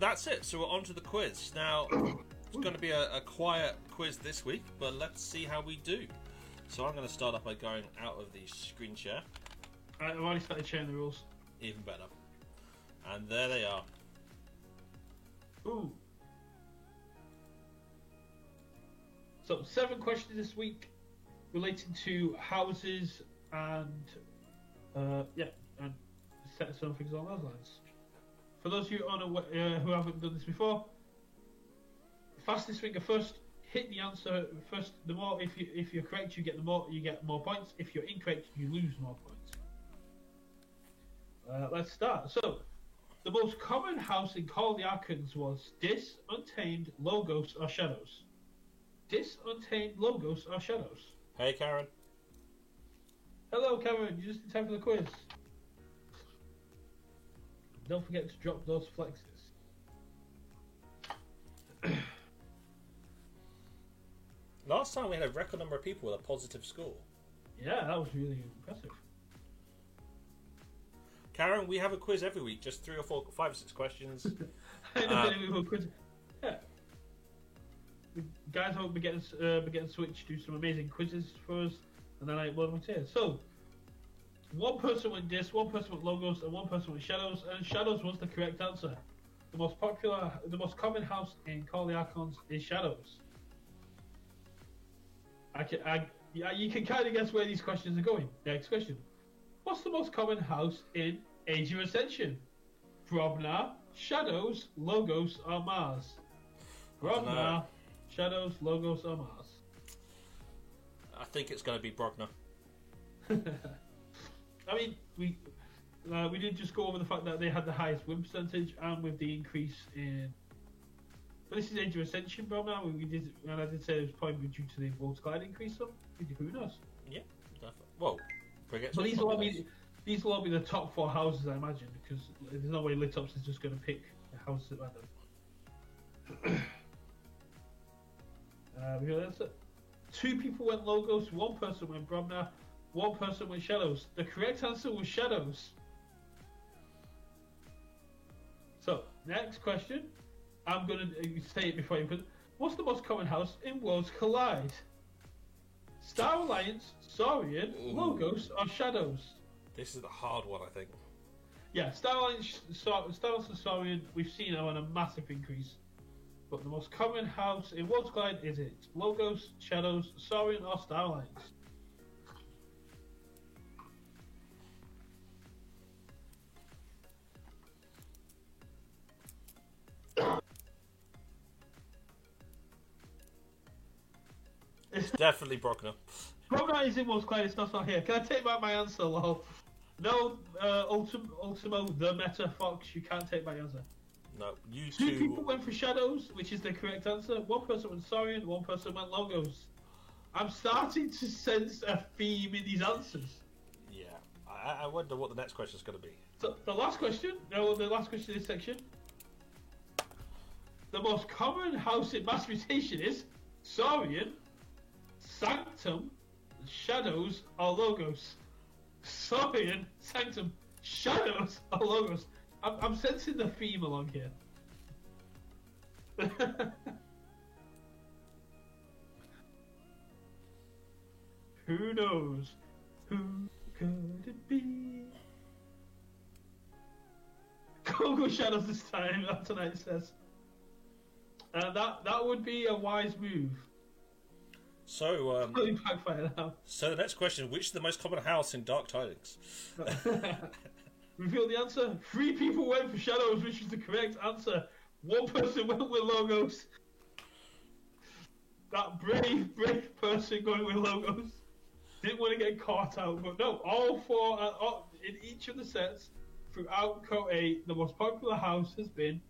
that's it. So we're on to the quiz. Now, it's going to be a quiet quiz this week, but let's see how we do. So I'm going to start off by going out of the screen share. I've already started sharing the rules. Even better. And there they are. Ooh. So 7 questions this week relating to houses and and set some things along those lines. For those of you who haven't done this before, fastest finger first. Hit the answer first. The more, if you're correct, you get more points. If you're incorrect, you lose more points. Let's start. So, the most common house in Call of the Archons was Dis, Untamed, Logos, or Shadows. Dis, Untamed, Logos, or Shadows. Hey, Karen. Hello, Karen. You just in time for the quiz. Don't forget to drop those flexes. Last time we had a record number of people with a positive score. Yeah, that was really impressive. Karen, we have a quiz every week, just 3 or 4, 5 or 6 questions. I know we will quiz. Yeah. Guys, hope we get Switch to do some amazing quizzes for us, and then one went here. So, one person went Dis, one person went Logos, and one person went Shadows, and Shadows was the correct answer. The most common house in Call of the Archons is Shadows. You can kind of guess where these questions are going. Next question. What's the most common house in Age of Ascension? Brobnar, Shadows, Logos, or Mars? Brobnar, Shadows, Logos, or Mars? I think it's going to be Brognar. I mean, we did just go over the fact that they had the highest win percentage, and with the increase in... But this is Age of Ascension, Brobnar. And I did say it was probably due to the Volksglide increase. So who knows? Yeah, definitely. Well, but these will all be the top 4 houses, I imagine, because there's no way Litops is just going to pick a house at random. That's it. 2 people went Logos, 1 person went Brobnar, 1 person went Shadows. The correct answer was Shadows. So, next question. I'm going to say it before you put it. What's the most common house in Worlds Collide? Star Alliance, Saurian, Logos, or Shadows? This is the hard one, I think. Yeah, Star Alliance and Saurian, we've seen are on a massive increase. But the most common house in Worlds Collide is it Logos, Shadows, Saurian, or Star Alliance? It's definitely Brognar. Brognar is in Worlds Collide, it's not here. Can I take back my answer, lol? No, Ultimo, the Meta Fox, you can't take my answer. No, you 2 people went for Shadows, which is the correct answer. 1 person went Saurian, 1 person went Logos. I'm starting to sense a theme in these answers. Yeah, I wonder what the next question is going to be. So, the last question in this section. The most common house in Mass Mutation is Saurian, Sanctum, Shadows, or Logos. Saurian, Sanctum, Shadows, or Logos. I'm sensing the theme along here. Who knows? Who could it be? Go Shadows this time, tonight says. That would be a wise move. So, backfire now. So the next question: which is the most common house in Dark Tidings? Reveal the answer. 3 people went for Shadows, which is the correct answer. 1 person went with Logos. That brave person going with Logos didn't want to get caught out, but no, all 4 in each of the sets throughout Code 8, the most popular house has been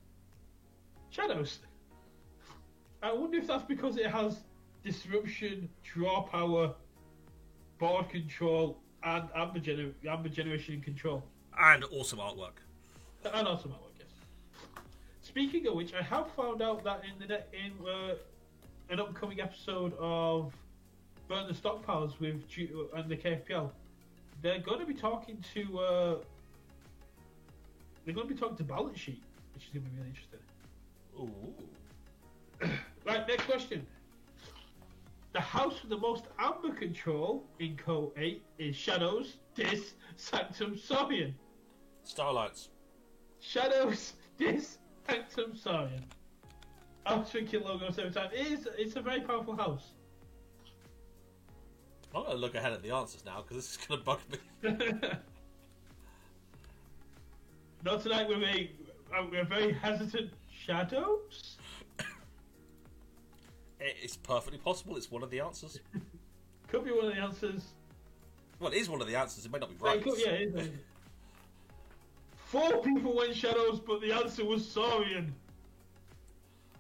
Shadows. I wonder if that's because it has disruption, draw power, board control, and amber generation control. And awesome artwork. And awesome artwork, yes. Speaking of which, I have found out that in an upcoming episode of Burn the Stockpiles with and the KFPL, they're going to be talking to balance sheet, which is going to be really interesting. Ooh. Right, next question. The house with the most amber control in Code 8 is Shadows, Dis, Sanctum, Saurian. Starlights. Shadows, Dis, Sanctum, Saurian. I was thinking logos every time. It's a very powerful house. I'm going to look ahead at the answers now because this is going to bug me. Not tonight. We're very hesitant. Shadows. It's perfectly possible. It's one of the answers. Could be one of the answers. Well, it is one of the answers. It may not be right. Yeah, it is. 4 people went Shadows, but the answer was Saurian.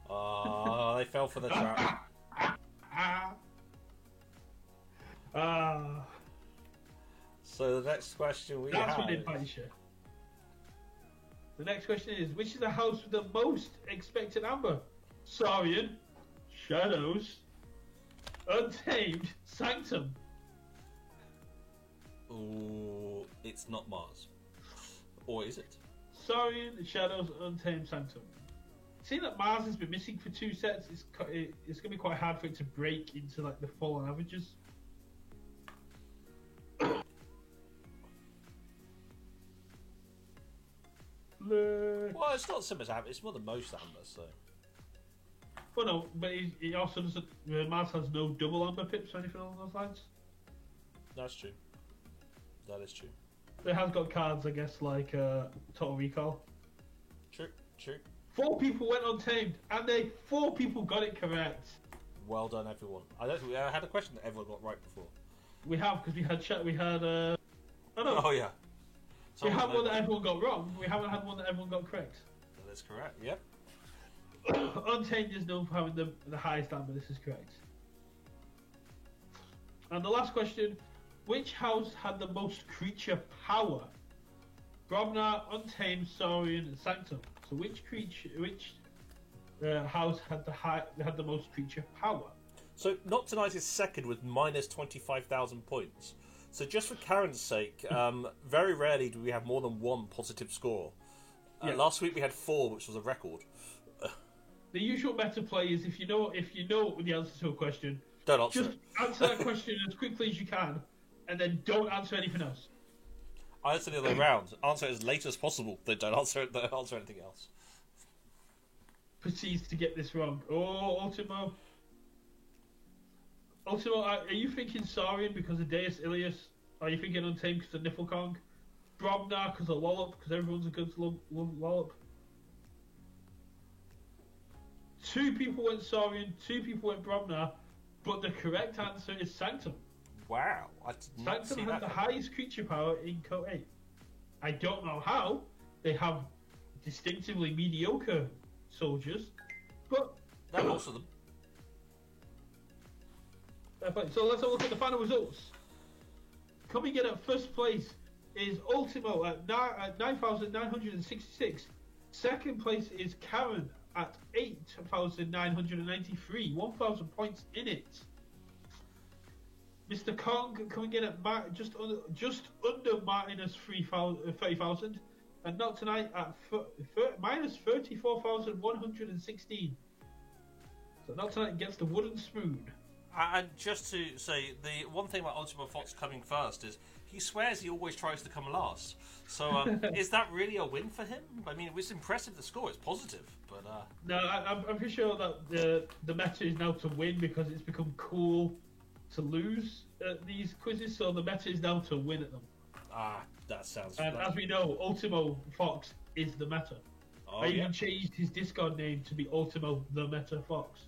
They fell for the trap. So the next question That's what did punish you. The next question is, which is the house with the most expected amber? Saurian, Shadows, Untamed, Sanctum. Ooh, it's not Mars. Or is it? Saurian, Shadows, Untamed, Sanctum. Seeing that Mars has been missing for 2 sets, it's going to be quite hard for it to break into like the full averages. Well, it's not so much amber. It's more than most amber, so. Well, no, but he also doesn't. Mars has no double amber pips or anything along those lines. That's true. That is true. It has got cards, I guess, like Total Recall. True. 4 people went Untamed, and 4 people got it correct. Well done, everyone. I don't think we had a question that everyone got right before. We have, because we had Oh yeah. We had one that everyone got wrong. We haven't had one that everyone got correct. That is correct. Yep. Untamed is known for having the highest amber. This is correct. And the last question: which house had the most creature power? Brobnar, Untamed, Saurian, and Sanctum. So which house had the most creature power? So Not Tonight is second with minus 25,000 points. So just for Karen's sake, very rarely do we have more than 1 positive score. Yeah. Last week we had 4, which was a record. The usual meta play is if you know the answer to a question, don't answer. Just answer that question as quickly as you can, and then don't answer anything else. I answer the other way around. Answer as late as possible. Then don't answer anything else. Proceeds to get this wrong. Oh, Ultimo. Are you thinking Saurian because of Deus Ilias? Are you thinking Untamed because of Niflkong? Brobnar because of Lollop, because everyone's a good Lollop? 2 people went Saurian, 2 people went Brobnar, but the correct answer is Sanctum. Wow, I did not Sanctum see has that. the highest creature power in Code 8. I don't know how. They have distinctively mediocre soldiers, but That most of them. So let's have a look at the final results. Coming in at first place is Ultimo at 9,966. Second place is Karen at 8,993. 1,000 points in it. Mr. Kong coming in at just under minus 30,000. And Not Tonight at minus 34,116. So Not Tonight gets the wooden spoon. And just to say, the one thing about Ultimo Fox coming first is he swears he always tries to come last. So is that really a win for him? I mean, it was impressive, the score. It's positive, but no, I'm pretty sure that the meta is now to win because it's become cool to lose at these quizzes. So the meta is now to win at them. That sounds. And as we know, Ultimo Fox is the meta. I even changed his Discord name to be Ultimo the Meta Fox.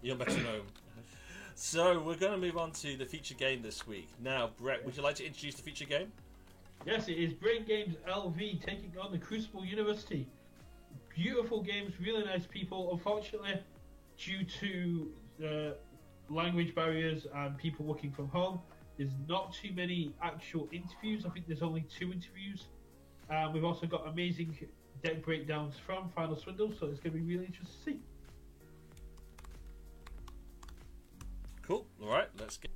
Your metronome. So we're going to move on to the feature game this week. Now, Brett, would you like to introduce the feature game? Yes, it is Brain Games LV taking on the Crucible University. Beautiful games, really nice people. Unfortunately, due to language barriers and people working from home, there's not too many actual interviews. I think there's only 2 interviews. We've also got amazing deck breakdowns from Final Swindle, so it's going to be really interesting to see. Cool. All right, let's get.